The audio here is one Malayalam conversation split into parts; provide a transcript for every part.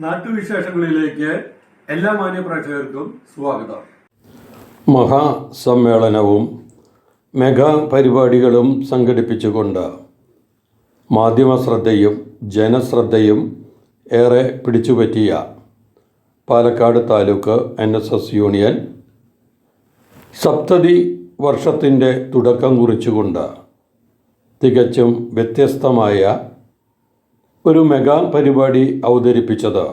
നാട്ടുവിശേഷങ്ങളിലേക്ക് എല്ലാ മാന്യ പ്രേക്ഷകർക്കും സ്വാഗതം. മഹാസമ്മേളനവും മെഗാ പരിപാടികളും സംഘടിപ്പിച്ചുകൊണ്ട് മാധ്യമശ്രദ്ധയും ജനശ്രദ്ധയും ഏറെ പിടിച്ചുപറ്റിയ പാലക്കാട് താലൂക്ക് NSS യൂണിയൻ സപ്തതി വർഷത്തിൻ്റെ തുടക്കം കുറിച്ചുകൊണ്ട് തികച്ചും വ്യത്യസ്തമായ ഒരു മെഗാ പരിപാടി അവതരിപ്പിച്ചത്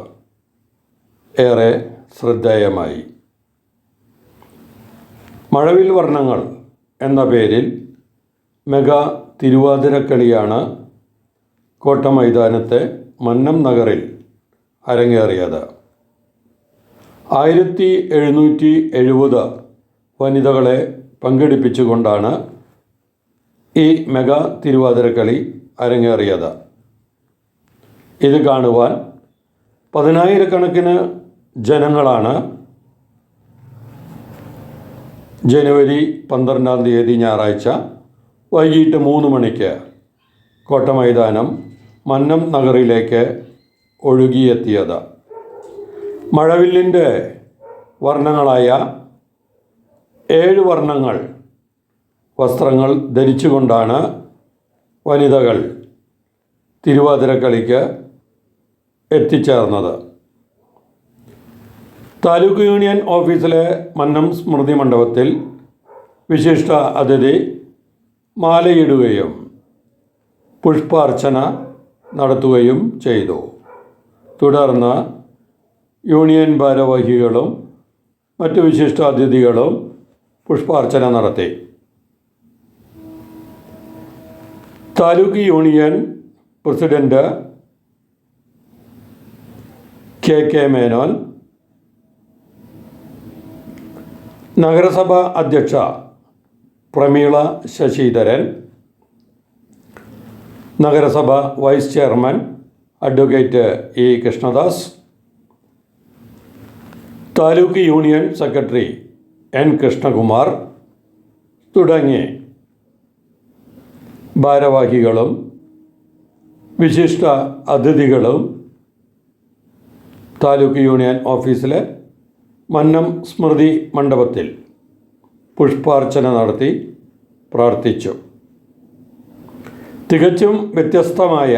ഏറെ ശ്രദ്ധേയമായി. മഴവിൽ വർണ്ണങ്ങൾ എന്ന പേരിൽ മെഗാ തിരുവാതിരക്കളിയാണ് കോട്ടമൈതാനത്തെ മന്നം നഗറിൽ അരങ്ങേറിയത്. 1770 വനിതകളെ പങ്കെടുപ്പിച്ചുകൊണ്ടാണ് ഈ മെഗാ തിരുവാതിരക്കളി അരങ്ങേറിയത്. ഇത് കാണുവാൻ പതിനായിരക്കണക്കിന് ജനങ്ങളാണ് ജനുവരി 12 ഞായറാഴ്ച വൈകിട്ട് 3 മണിക്ക് കോട്ടമൈതാനം മന്നം നഗറിലേക്ക് ഒഴുകിയെത്തിയത്. മഴവില്ലിൻ്റെ വർണ്ണങ്ങളായ 7 വർണ്ണങ്ങൾ വസ്ത്രങ്ങൾ ധരിച്ചുകൊണ്ടാണ് വനിതകൾ തിരുവാതിരക്കളിക്ക് എത്തിച്ചേർന്നത്. താലൂക്ക് യൂണിയൻ ഓഫീസിലെ മന്നം സ്മൃതി മണ്ഡപത്തിൽ വിശിഷ്ട അതിഥി മാലയിടുകയും പുഷ്പാർച്ചന നടത്തുകയും ചെയ്തു. തുടർന്ന് യൂണിയൻ ഭാരവാഹികളും മറ്റു വിശിഷ്ട അതിഥികളും പുഷ്പാർച്ചന നടത്തി. Taluk union president KK Menon, നഗരസഭ അധ്യക്ഷ പ്രമീള ശശിധരൻ, നഗരസഭ vice chairman advocate E Krishnadas, taluk union secretary N Krishnakumar തുടങ്ങി ഭാരവാഹികളും വിശിഷ്ട അതിഥികളും താലൂക്ക് യൂണിയൻ ഓഫീസിലെ മന്നം സ്മൃതി മണ്ഡപത്തിൽ പുഷ്പാർച്ചന നടത്തി പ്രാർത്ഥിച്ചു. തികച്ചും വ്യത്യസ്തമായ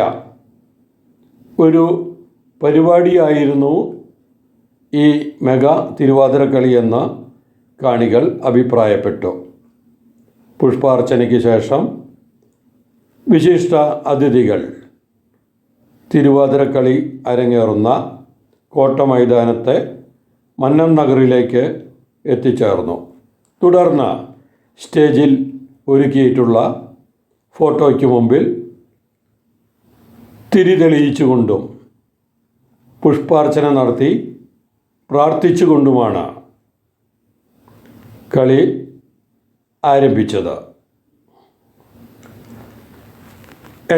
ഒരു പരിപാടിയായിരുന്നു ഈ മെഗാ തിരുവാതിരക്കളി എന്ന് കാണികൾ അഭിപ്രായപ്പെട്ടു. പുഷ്പാർച്ചനയ്ക്ക് ശേഷം വിശിഷ്ട അതിഥികൾ തിരുവാതിരക്കളി അരങ്ങേറുന്ന കോട്ടമൈതാനത്തെ മന്നം നഗറിലേക്ക് എത്തിച്ചേർന്നു. തുടർന്ന് സ്റ്റേജിൽ ഒരുക്കിയിട്ടുള്ള ഫോട്ടോയ്ക്ക് മുമ്പിൽ തിരി തെളിയിച്ചുകൊണ്ടും പുഷ്പാർച്ചന നടത്തി പ്രാർത്ഥിച്ചുകൊണ്ടുമാണ് കളി ആരംഭിച്ചത്.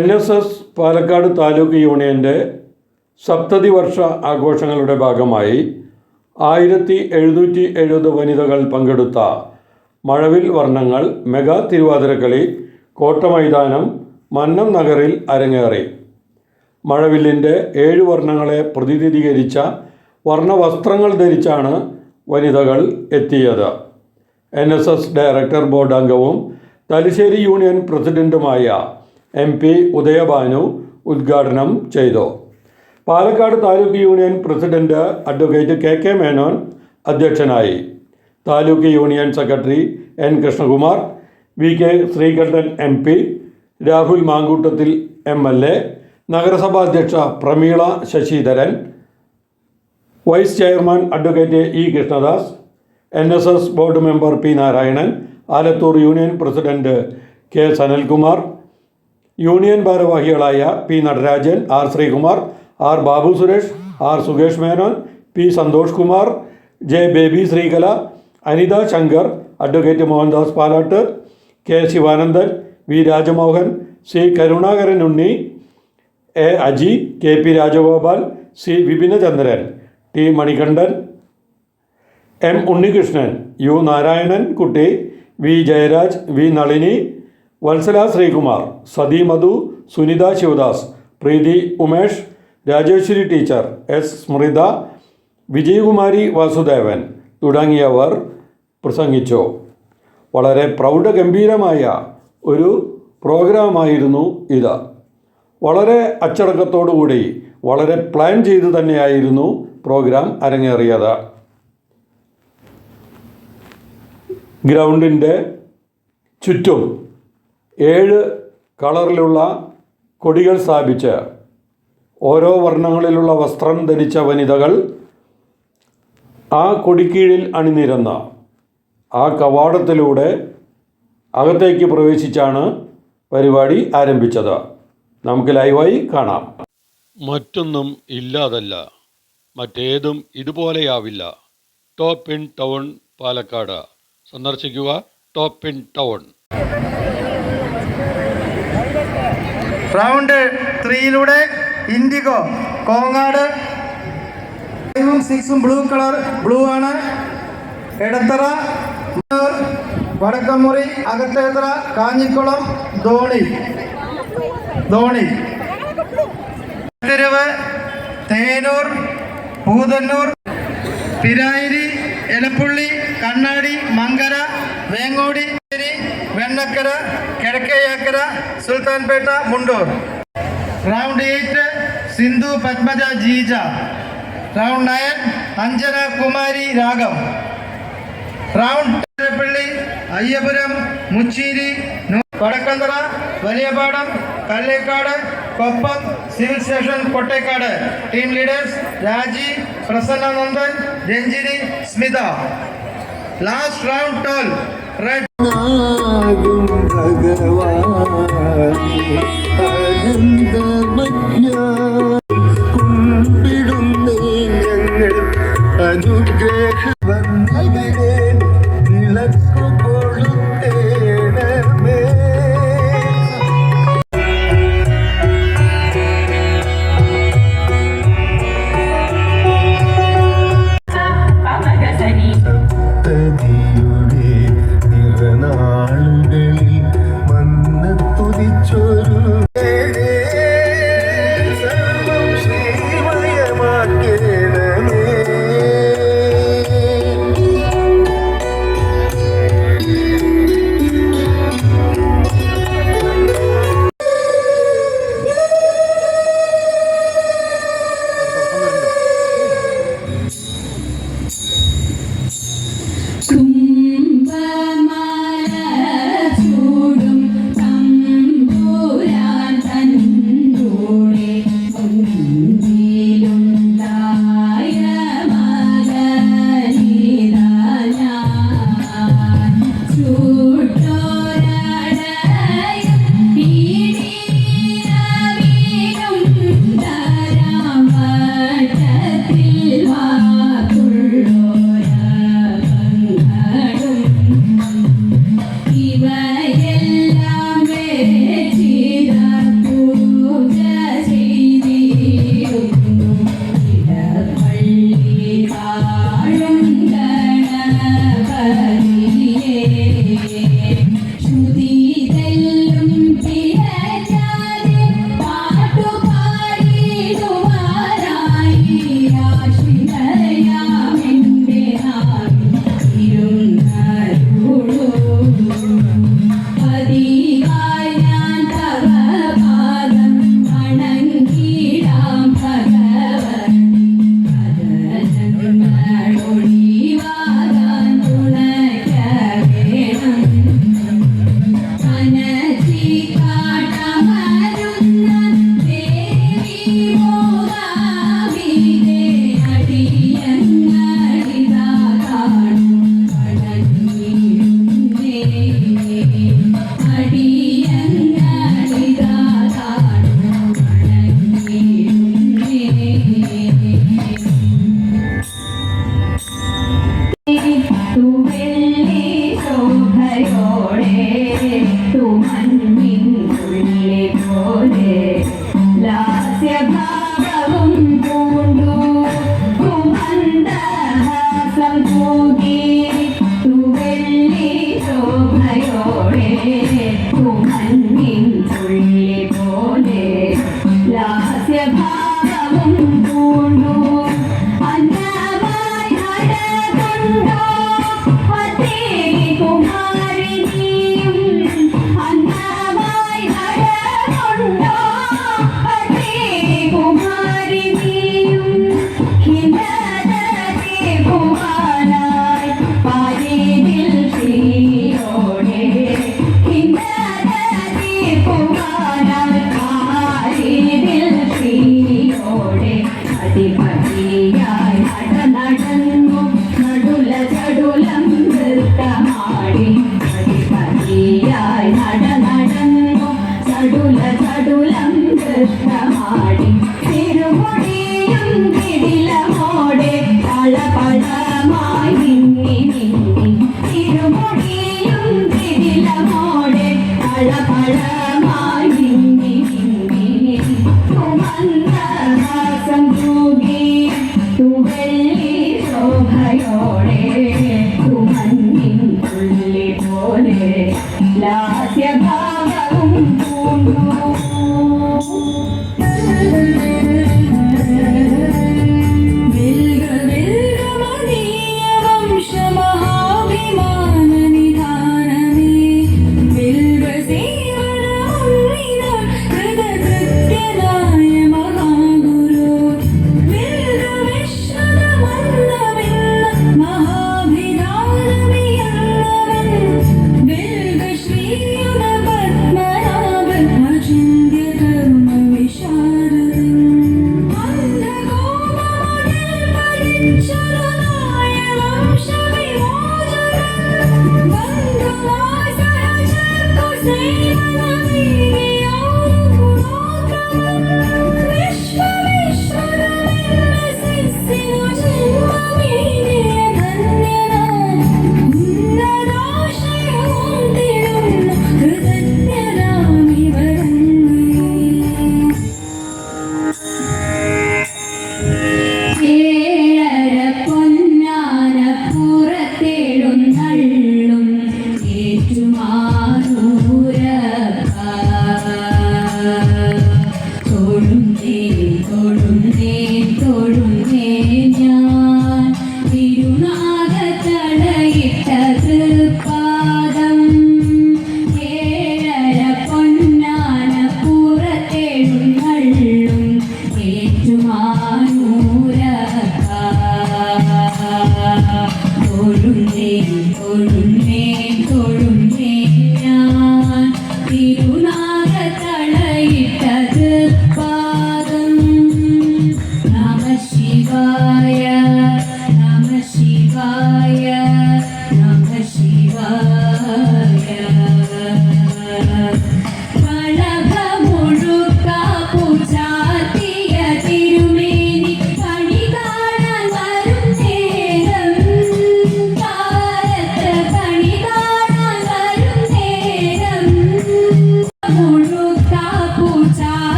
NSS പാലക്കാട് താലൂക്ക് യൂണിയൻ്റെ സപ്തതി വർഷ ആഘോഷങ്ങളുടെ ഭാഗമായി 1770 വനിതകൾ പങ്കെടുത്ത മഴവിൽ വർണ്ണങ്ങൾ മെഗാ തിരുവാതിരക്കളി കോട്ടമൈതാനം മന്നം നഗറിൽ അരങ്ങേറി. മഴവില്ലിൻ്റെ 7 വർണ്ണങ്ങളെ പ്രതിനിധീകരിച്ച വർണ്ണവസ്ത്രങ്ങൾ ധരിച്ചാണ് വനിതകൾ എത്തിയത്. NSS ഡയറക്ടർ ബോർഡ് അംഗവും തലശ്ശേരി യൂണിയൻ പ്രസിഡന്റുമായ MP ഉദയഭാനു ഉദ്ഘാടനം ചെയ്തു. Palakkad taluk union president advocate KK Menon അധ്യക്ഷനായി. Taluk union secretary N Krishnakumar, VK Sreekandan MP, Rahul Mamkootathil MLA, നഗരസഭാ അധ്യക്ഷ Prameela Sasidharan, vice chairman advocate E Krishnadas, NSS board member P Narayanan, Alathur union president K Sanalkumar, union ഭാരവാഹികളായ P Natarajan, R Sreekumar, R Babu Suresh, R Sukesh Menon, P Santhosh Kumar, J Baby Sreekala, Anitha Shankar, advocate Mohandas Palat, K Sivanandan, V Rajamohan, C Karunakaran Unni, A Aji, KP Rajagopal, C Vipinachandran, T Manikandan, M Unnikrishnan, U Narayanan കുട്ടി, V ജയരാജ്, V നളിനി, വത്സല ശ്രീകുമാർ, സതി മധു, സുനിത ശിവദാസ്, പ്രീതി ഉമേഷ്, രാജേശ്വരി ടീച്ചർ, എസ് സ്മൃത, വിജയകുമാരി വാസുദേവൻ തുടങ്ങിയവർ പ്രസംഗിച്ചു. വളരെ പ്രൗഢഗംഭീരമായ ഒരു പ്രോഗ്രാമായിരുന്നു ഇത്. വളരെ അച്ചടക്കത്തോടുകൂടി വളരെ പ്ലാൻ ചെയ്ത് തന്നെയായിരുന്നു പ്രോഗ്രാം അരങ്ങേറിയത്. ഗ്രൗണ്ടിൻ്റെ ചുറ്റും 7 കളറിലുള്ള കൊടികൾ സ്ഥാപിച്ച് ഓരോ വർണ്ണങ്ങളിലുള്ള വസ്ത്രം ധരിച്ച വനിതകൾ ആ കൊടിക്കീഴിൽ അണിനിരന്ന് ആ കവാടത്തിലൂടെ അകത്തേക്ക് പ്രവേശിച്ചാണ് പരിപാടി ആരംഭിച്ചത്. നമുക്ക് ലൈവായി കാണാം. മറ്റൊന്നും ഇല്ലാതല്ല, മറ്റേതും ഇതുപോലെയാവില്ല. ടോപ്പ് ഇൻ ടൗൺ പാലക്കാട് സന്ദർശിക്കുക. Top in town. റൗണ്ട് 3യിലൂടെ ഇൻഡിഗോ കോങ്ങാട് 5ഉം 6ഉം ബ്ലൂ ആണ്. എടത്തറ, വടക്കമുറി, അകത്തേത്തറ, കാഞ്ഞിക്കുളം, ധോണി, തെരുവ്, Thenur, Puthannoor, Pirayiri, Elappully, Kannadi, Mankara, Vengodi, Vennakkara, Kizhakkeyakkara, Sultanpetta, Mundur. Round 8 Sindhu Padmaja Jeeja. Round 9 Anjana Kumari Ragam. Round Palli, Ayyapuram, Mucheri, Vadakkanthara, Valiyapadam, Kallekkad, Koppam, civil station, Kottekkad. Team leaders Raji, Prasannanandan, Ranjini, Smitha. Last round 12 red. ലാസ്യഭാവം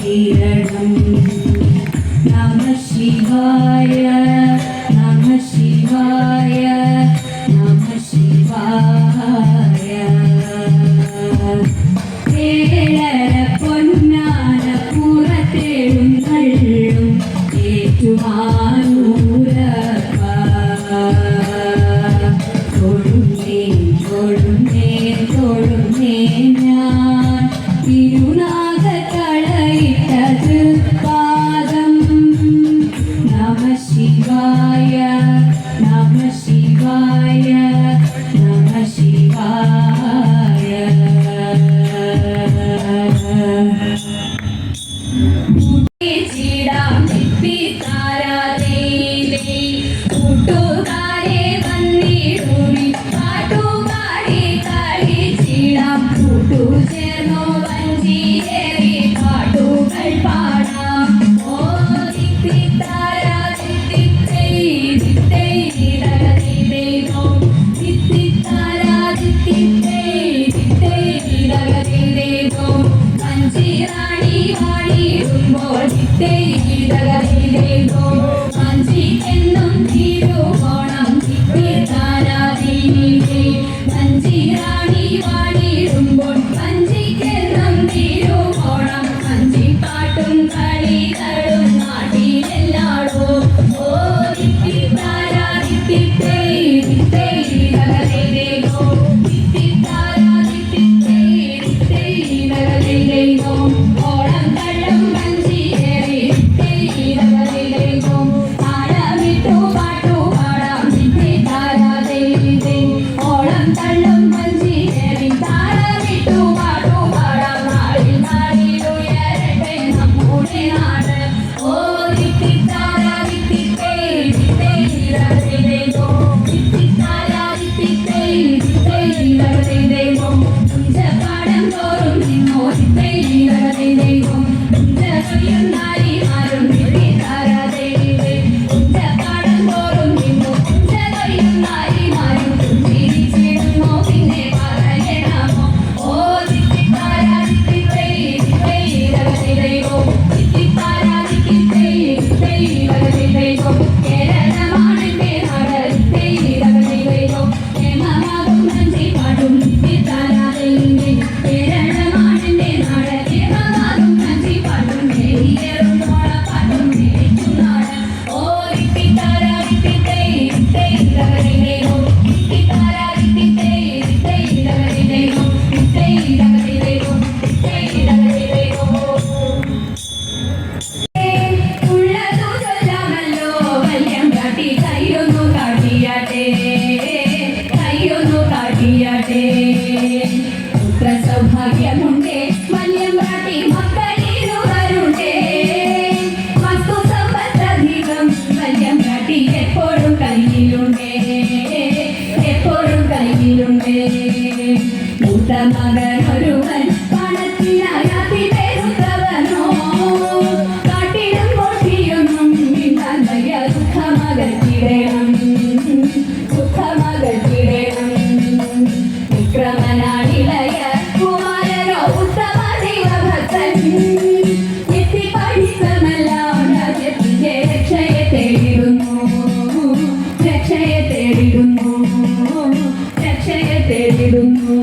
കിരണം നമഃ ശിവായ നമഃ ശിവായ നമഃ ശിവായ ഏഴര പൊന്നാന പുറത്തെഴുന്നള്ളും ഏറ്റുമാനൂരപ്പ തൊഴുന്നേ തൊഴുന്നേ തൊഴുന്നേ ഞാൻ തിരുനാഗക്കളയിട്ടത് പാദം നമഃ ശിവായ നമഃ ശിവായ നമഃ ശിവായ ചീടാം താരാദേവി കൂട്ടുകാരെ വന്നിടുമി പാട്ടുകാരി കളിച്ചിടാം കൂട്ടുചേർന്നു വഞ്ചിയേറി പാട്ടുകൾ പാടാം ഓ ദിത്തിത്താരാ ദിത്തിത്തൈ ദിത്തൈ ദഗദിദൈദോ ദിത്തിത്താരാ ദിത്തിത്തൈ ദിത്തൈ ദഗദിദൈദോ വഞ്ചിറാണി വാണിടുമ്പോൾ ദിത്തൈ ദഗദിദൈദോ വഞ്ചിക്കെന്നും തിരുവോണം ദിത്തിത്താരാ ദേവി വഞ്ചിറാണി വാണിടുമ്പോൾ വഞ്ചിക്കെന്നും തിരുവോണം വഞ്ചിപ്പാട്ടും കളികളും നാട്ടിലെല്ലാടോ ഓ ദിത്തിത്താരാ ദിത്തിത്തൈ ദിത്തൈ ദഗദിദൈദോ ദിത്തിത്താരാ ദിത്തിത്തൈ ദിത്തൈ ദഗദിദൈദോ ഓണം കള്ളം വഞ്ചിയേറി ദിത്തൈ ദഗദിദൈദോ താളമിട്ടു പാട്ടു പാടാം ദിത്തിത്താരാ ദേവി ഓണം കള്ളം വഞ്ചിയേറി താളമിട്ടു പാട്ടു പാടാം നാളിൽ നാളിലുയരട്ടെ നമ്മുടെ നാട് ഓ ദിത്തിത്താരാ ദിത്തിത്തൈ ദിത്തൈ ദഗദിദൈദോ ദിത്തിത്താരാ ദിത്തിത്തൈ ദിത്തൈ ദഗദിദൈദോ കുഞ്ചപ്പാടം തോറും നിന്നോ ദിത്തൈ ദഗദിദൈദോ കുഞ്ചകൊയ്യുന്നാരിമാരും ദിത്തിത്താരാ ദേവി കുഞ്ചപ്പാടം തോറും നിന്നോ കുഞ്ചകൊയ്യുന്നാരിമാരും പുഞ്ചിരിച്ചിടുന്നോ പിന്നെ പറയണമോ ഓ ദിത്തിത്താരാ ദിത്തിത്തൈ ദിത്തൈ ദഗദിദൈദോ ദിത്തിത്താരാ ദിത്തിത്തൈ ദിത്തൈ ദഗദിദൈദോ കേരളമാണെന്റെ നാട് ദിത്തൈ ദഗദിദൈദോ കേമമാകും വഞ്ചിപ്പാട്ടും ദിത്തിത്താരാ ദേവി കേരളമാണെന്റെ നാട് കേമമാകും വഞ്ചിപ്പാട്ടും നേരിയേറും ഓണപ്പാട്ടും നേരിച്ചുനാട് ഓ ദിത്തിത്താരാ ദിത്തിത്തൈ ദിത്തൈ ദഗദിദൈദോ ദിത്തിത്താരാ ദിത്തിത്തൈ ദിത്തൈ ദഗദിദൈദോ ദിത്തൈ ദഗദിദൈദോ ദിത്തൈ ദഗദിദൈദോ ഉള്ളതു ചൊല്ലാമല്ലോ വല്യം കാട്ടി കയ്യൊന്നു കാട്ടിയാട്ടെ കയ്യൊന്നു കാട്ടിയാട്ടെ പുത്ര സൗഭാഗ്യമുണ്ടേ വല്യം കാട്ടി മക്കളിരുവരുണ്ടേ വസ്തു സമ്പത്തധികം വല്യം കാട്ടി എപ്പോഴും കയ്യിലുണ്ടേ എപ്പോഴും കയ്യിലുണ്ടേ മൂത്ത മകൻ ഒരുവൻ പണത്തിനായാത്തി പെരുത്തവനോ കാട്ടിലും കോട്ടിയൊന്നും മിണ്ടാൻ വയ്യ സുഖമകറ്റിടേണം സുഖമകറ്റിടേണം വിക്രമനാടിളയ കുമാരനോ ഉത്തമ ദൈവഭക്തൻ എത്തി പഠിത്തമെല്ലാം രാജ്യത്തിന്റെ രക്ഷയെ തേടിടുന്നു രക്ഷയെ തേടിടുന്നു രക്ഷയെ തേടിടുന്നു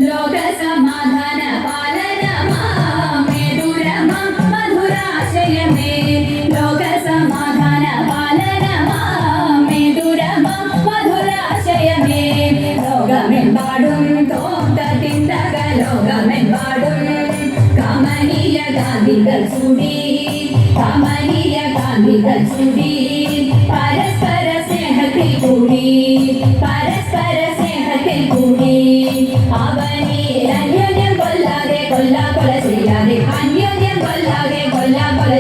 ലോകസമാധാന പാലനമേ ദുരമം മധുരാശയമേ ലോകസമാധാന പാലനമേ ദുരമം മധുരാശയമേ ലോകമെമ്പാടും തോന്തത്തിന്തക ലോകമെമ്പാടും കമനീയ ഗാന്ധികൾ ചൂടി കമനീയ ഗാന്ധികൾ ചൂടി പരസ്പര സ്നേഹത്തിൽ കൂടി പരസ്പര സ്നേഹത്തിൽ കൂടി അവനിൽ അന്യോന്യം കൊല്ലാതെ കൊല ചെയ്യാതെ അന്യോന്യം കൊല്ലാതെ കൊല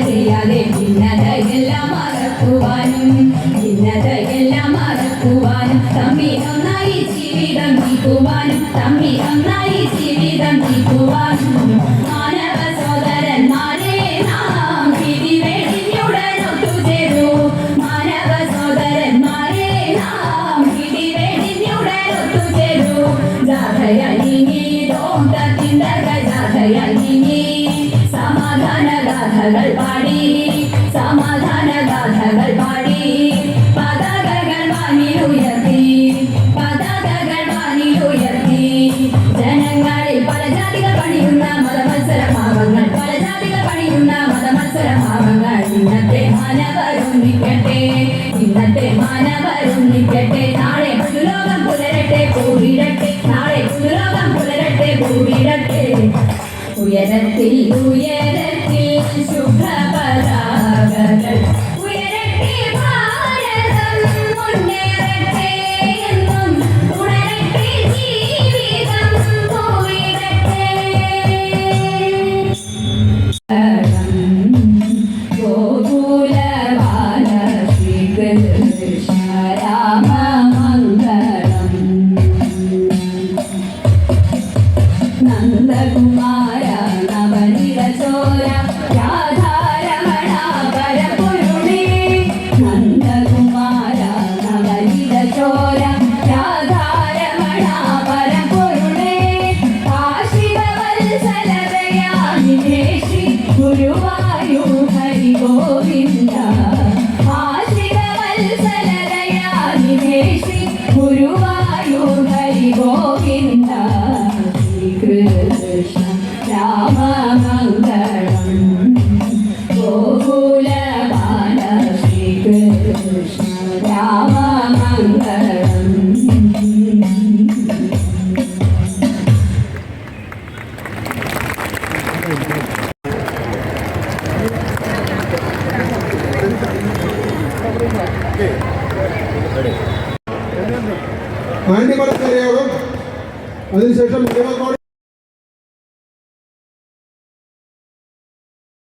ചെയ്യാതെ ഭിന്നതയെല്ലാം മറക്കുവാനും ഭിന്നതയെല്ലാം മറക്കുവാനും തമ്മിൽ ഒന്നായി ജീവിതം നീക്കുവാനും തമ്മിൽ ഒന്നായി ജീവിതം നീക്കുവാനും മാനവ സോദരന്മാരെ നാം വിധി വെടിഞ്ഞുടൻ ഒത്തുചേരൂ മാനവ സോദരന്മാരെ നാം വിധി വെടിഞ്ഞുടൻ ഒത്തുചേരൂ ജാഥയണിഞ്ഞിതോ തത്തിന്തക കരയങ്ങിനി സമാധാന ഗാഥകൾ പാടി സമാധാന ഗാഥകൾ പാടി പതാകകൾ വാനിലുയർത്തി പതാകകൾ വാനിലുയർത്തി ജനങ്ങളിൽ പല ജാതികൾ പണിയുന്ന മതമത്സരഭാവങ്ങൾ പല ജാതികൾ പണിയുന്ന മതമത്സരഭാവങ്ങൾ ഇന്നത്തെ മാനവരൊന്നിക്കട്ടെ ഇന്നത്തെ മാനവരൊന്നിക്കട്ടെ നാളെ പുതുലോകം പുലരട്ടെ കൂടിടട്ടെ നാളെ പുതുലോകം പുലരട്ടെ കൂടിടട്ടെ ഉയരത്തിൽ ഉയരത്തിൽ ശുഭപതാകകൾ ഉയരട്ടെ ഭാരതം മുന്നേറട്ടെ എന്നും ഉണരട്ടെ ജീവിതം പോയിടട്ടെ ഗോകുലബാല ശ്രീകൃഷ്ണ രാമ മംഗളം നന്ദകുമാര നവനിര ചോര രാധാരമണ പരപുരുണേ നന്ദകുമാര നവനിര ചോര രാധാരമണ പരപുരുണേ ആശ്രിതവത്സലതയാനിധേ ശ്രീ ഗുരുവായൂർ ഹരി ഗോവിന്ദ ആശ്രിതവത്സലതയാനിധേ ശ്രീ ഗുരുവായൂർ ഹരി ഗോവിന്ദ ശ്രീകൃഷ്ണ രാമ മംഗളം ഗോകുലബാല ശ്രീകൃഷ്ണ രാമ മംഗളം മാന്യമത്സരയോഗം അതിനുശേഷം